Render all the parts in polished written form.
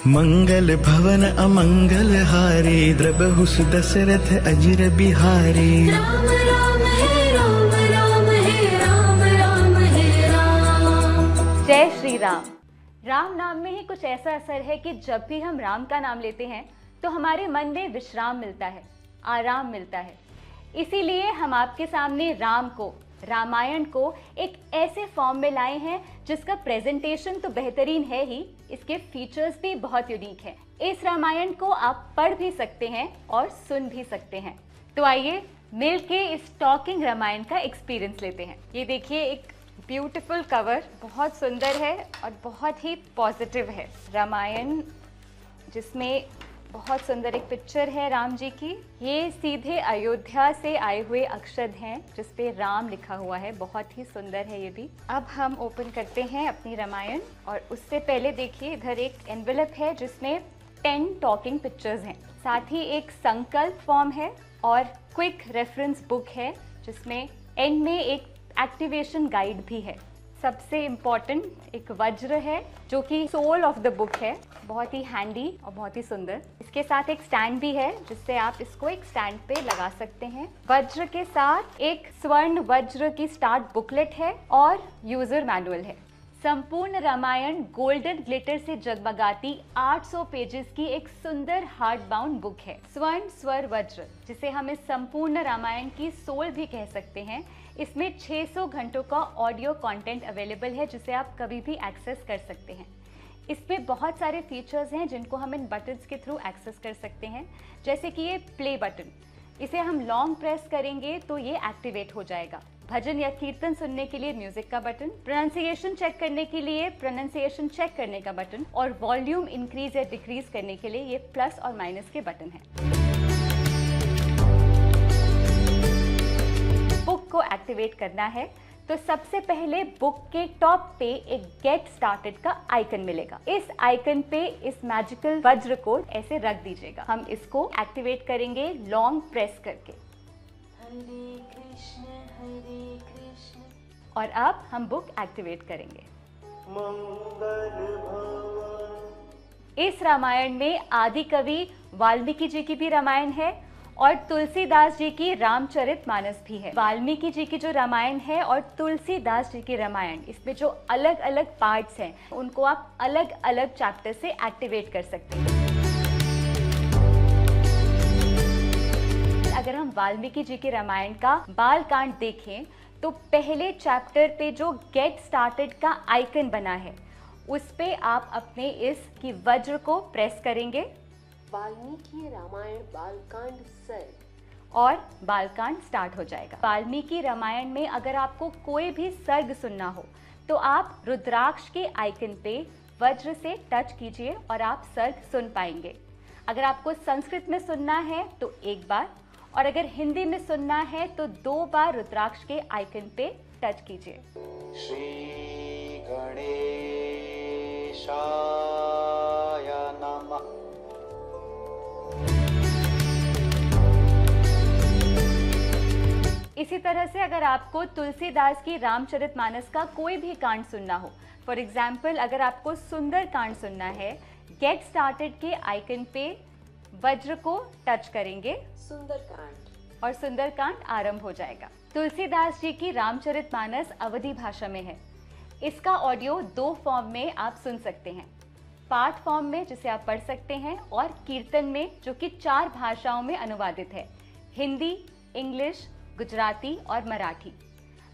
मंगल भवन अमंगल हारी, द्रबहुस दशरथ अजिर बिहारी। राम राम है राम, राम है राम, राम है राम। जय श्री राम। राम नाम में ही कुछ ऐसा असर है कि जब भी हम राम का नाम लेते हैं तो हमारे मन में विश्राम मिलता है, आराम मिलता है। इसीलिए हम आपके सामने राम को, रामायण को एक ऐसे फॉर्म में लाए हैं जिसका प्रेजेंटेशन तो बेहतरीन है ही, इसके फीचर्स भी बहुत यूनिक हैं। इस रामायण को आप पढ़ भी सकते हैं और सुन भी सकते हैं। तो आइए मिलके इस टॉकिंग रामायण का एक्सपीरियंस लेते हैं। ये देखिए, एक ब्यूटीफुल कवर, बहुत सुंदर है और बहुत ही पॉजिटिव है। रामायण जिसमें बहुत सुंदर एक पिक्चर है राम जी की। ये सीधे अयोध्या से आए हुए अक्षर हैं जिस पे राम लिखा हुआ है, बहुत ही सुंदर है ये भी। अब हम ओपन करते हैं अपनी रामायण और उससे पहले देखिए इधर एक एनवेलप है जिसमें 10 टॉकिंग पिक्चर्स हैं। साथ ही एक संकल्प फॉर्म है और क्विक रेफरेंस बुक है जिसमें एंड में एक एक्टिवेशन गाइड भी है। सबसे इम्पॉर्टेंट एक वज्र है जो कि सोल ऑफ द बुक है, बहुत ही हैंडी और बहुत ही सुंदर। इसके साथ एक स्टैंड भी है जिससे आप इसको एक स्टैंड पे लगा सकते हैं। वज्र के साथ एक स्वर्ण वज्र की स्टार्ट बुकलेट है और यूजर मैनुअल है। संपूर्ण रामायण गोल्डन ग्लिटर से जगमगाती 800 पेजेस की एक सुंदर हार्ड बाउंड बुक है। स्वर्ण स्वर वज्र, जिसे हम इस संपूर्ण रामायण की सोल भी कह सकते हैं। इसमें 600 घंटों का ऑडियो कंटेंट अवेलेबल है जिसे आप कभी भी एक्सेस कर सकते हैं। इसमें बहुत सारे फीचर्स हैं जिनको हम इन बटन्स के थ्रू एक्सेस कर सकते हैं, जैसे कि ये प्ले बटन। इसे हम लॉन्ग प्रेस करेंगे तो ये एक्टिवेट हो जाएगा। भजन या कीर्तन सुनने के लिए म्यूजिक का बटन, प्रोनाउंसिएशन चेक करने के लिए प्रोनाउंसिएशन चेक करने का बटन और वॉल्यूम इंक्रीज या डिक्रीज करने के लिए ये प्लस और माइनस के बटन है। बुक को एक्टिवेट करना है तो सबसे पहले बुक के टॉप पे एक गेट स्टार्टेड का आइकन मिलेगा। इस आइकन पे इस मैजिकल वज्र को ऐसे रख दीजिएगा। हम इसको एक्टिवेट करेंगे लॉन्ग प्रेस करके। हरे कृष्ण हरे कृष्ण। और अब हम बुक एक्टिवेट करेंगे। इस रामायण में आदि कवि वाल्मीकि जी की भी रामायण है और तुलसीदास जी की रामचरितमानस भी है। वाल्मीकि जी की जो रामायण है और तुलसीदास जी की रामायण, इसमें जो अलग अलग पार्ट्स हैं उनको आप अलग अलग चैप्टर से एक्टिवेट कर सकते हैं। अगर हम वाल्मीकि जी के रामायण का बालकांड देखें तो पहले चैप्टर पे जो गेट स्टार्टेड का आइकन बना है उस पे आप अपने इस की वज्र को प्रेस करेंगे। वाल्मीकि रामायण बालकांड सर और बालकांड स्टार्ट हो जाएगा। वाल्मीकि रामायण में अगर आपको कोई भी सर्ग सुनना हो तो आप रुद्राक्ष के आइकन पे वज्र से टच कीजिए और आप सर्ग सुन पाएंगे। अगर आपको संस्कृत में सुनना है तो एक बार, और अगर हिंदी में सुनना है तो 2 बार रुद्राक्ष के आइकन पे टच कीजिए। श्री गणेशाय नमः। इसी तरह से अगर आपको तुलसीदास की रामचरितमानस का कोई भी कांड सुनना हो, फॉर एग्जाम्पल अगर आपको सुंदर कांड सुनना है, गेट स्टार्टेड के आइकन पे वज्र को टच करेंगे सुंदरकांड और सुंदरकांड आरंभ हो जाएगा। तुलसीदास जी की रामचरितमानस अवधी भाषा में है। इसका ऑडियो 2 फॉर्म में आप सुन सकते हैं, पाठ फॉर्म में जिसे आप पढ़ सकते हैं और कीर्तन में जो कि 4 भाषाओं में अनुवादित है, हिंदी, इंग्लिश, गुजराती और मराठी।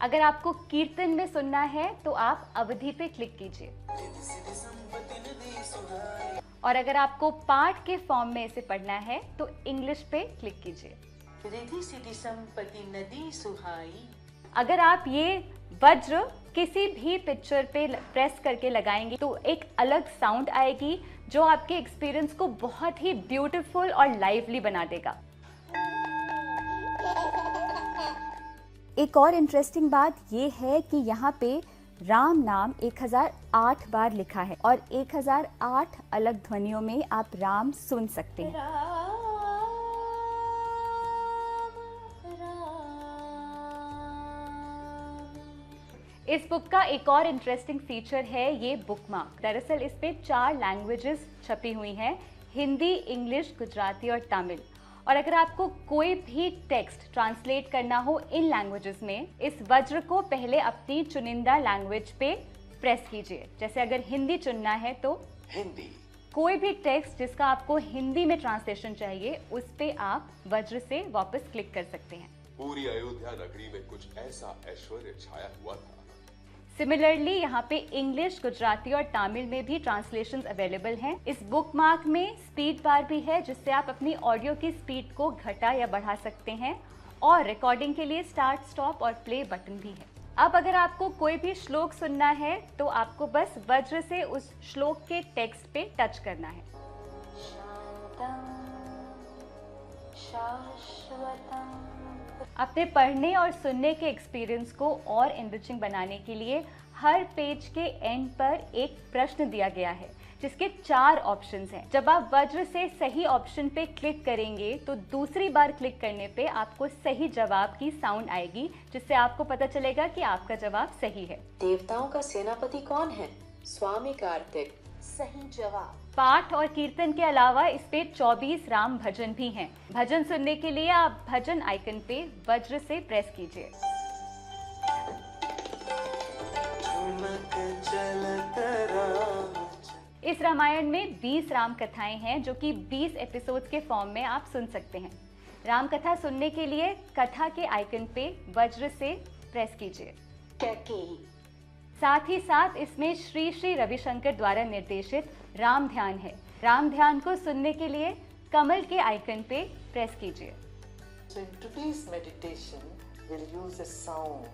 अगर आपको कीर्तन में सुनना है तो आप अवधि पे क्लिक कीजिए, और अगर आपको पाठ के फॉर्म में इसे पढ़ना है तो इंग्लिश पे क्लिक कीजिए। रिद्धि सिद्धि संपत्ति नदी सुहाई। अगर आप ये वज्र किसी भी पिक्चर पे प्रेस करके लगाएंगे तो एक अलग साउंड आएगी जो आपके एक्सपीरियंस को बहुत ही ब्यूटीफुल और लाइवली बना देगा। एक और इंटरेस्टिंग बात ये है कि यहाँ पे राम नाम 1008 बार लिखा है और 1008 अलग ध्वनियों में आप राम सुन सकते हैं। इस बुक का एक और इंटरेस्टिंग फीचर है ये बुकमार्क। दरअसल इस पे 4 लैंग्वेजेस छपी हुई हैं, हिंदी, इंग्लिश, गुजराती और तमिल। और अगर आपको कोई भी टेक्स्ट ट्रांसलेट करना हो इन लैंग्वेजेस में, इस वज्र को पहले अपनी चुनिंदा लैंग्वेज पे प्रेस कीजिए। जैसे अगर हिंदी चुनना है तो हिंदी। कोई भी टेक्स्ट जिसका आपको हिंदी में ट्रांसलेशन चाहिए, उस पे आप वज्र से वापस क्लिक कर सकते हैं। पूरी अयोध्या नगरी में कुछ ऐसा ऐश्वर्य छाया हुआ था। सिमिलरली यहाँ पे इंग्लिश, गुजराती और तमिल में भी ट्रांसलेशंस अवेलेबल हैं। इस बुकमार्क में स्पीड बार भी है, जिससे आप अपनी ऑडियो की स्पीड को घटा या बढ़ा सकते हैं, और रिकॉर्डिंग के लिए स्टार्ट, स्टॉप और प्ले बटन भी है। अब अगर आपको कोई भी श्लोक सुनना है तो आपको बस वज्र से उस श्लोक के टेक्स्ट पे टच करना है। अपने पढ़ने और सुनने के एक्सपीरियंस को और एनरिचिंग बनाने के लिए हर पेज के एंड पर एक प्रश्न दिया गया है, जिसके 4 ऑप्शंस हैं। जब आप वज्र से सही ऑप्शन पे क्लिक करेंगे तो दूसरी बार क्लिक करने पे आपको सही जवाब की साउंड आएगी, जिससे आपको पता चलेगा कि आपका जवाब सही है। देवताओं का सेनापति कौन है? स्वामी कार्तिक। सही जवाब। पाठ और कीर्तन के अलावा इस पे 24 राम भजन भी हैं। भजन सुनने के लिए आप भजन आइकन पे वज्र से प्रेस कीजिए। इस रामायण में 20 राम कथाएं हैं, जो कि 20 एपिसोड्स के फॉर्म में आप सुन सकते हैं। राम कथा सुनने के लिए कथा के आइकन पे वज्र से प्रेस कीजिए। साथ ही साथ इसमें श्री श्री रविशंकर द्वारा निर्देशित राम ध्यान है। राम ध्यान को सुनने के लिए कमल के आइकन पे प्रेस कीजिए। So in today's meditation, we'll use a sound.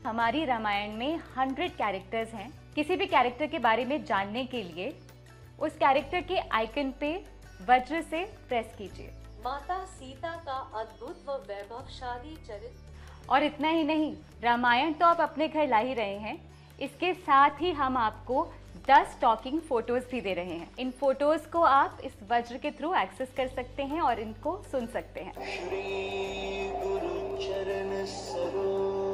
हमारी रामायण में 100 कैरेक्टर्स हैं। किसी भी कैरेक्टर के बारे में जानने के लिए उस कैरेक्टर के आइकन पे वज्र से प्रेस कीजिए। माता सीता का अद्भुत व वैभवशाली चरित्र। और इतना ही नहीं, रामायण तो आप अपने घर ला ही रहे हैं, इसके साथ ही हम आपको 10 टॉकिंग फोटोज भी दे रहे हैं। इन फोटोज को आप इस वज्र के थ्रू एक्सेस कर सकते हैं और इनको सुन सकते हैं। श्री गुरु चरण सरोज।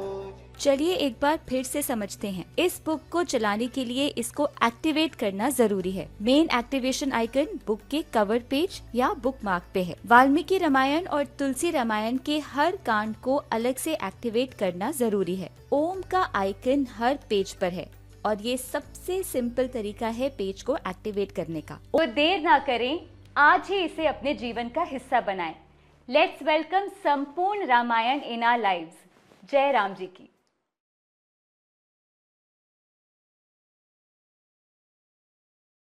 चलिए एक बार फिर से समझते हैं। इस बुक को चलाने के लिए इसको एक्टिवेट करना जरूरी है। मेन एक्टिवेशन आइकन बुक के कवर पेज या बुकमार्क पे है। वाल्मीकि रामायण और तुलसी रामायण के हर कांड को अलग से एक्टिवेट करना जरूरी है। ओम का आइकन हर पेज पर है और ये सबसे सिंपल तरीका है पेज को एक्टिवेट करने का। वो देर ना करें, आज ही इसे अपने जीवन का हिस्सा बनाएं। लेट्स वेलकम संपूर्ण रामायण इन आवर लाइव्स। जय राम जी की।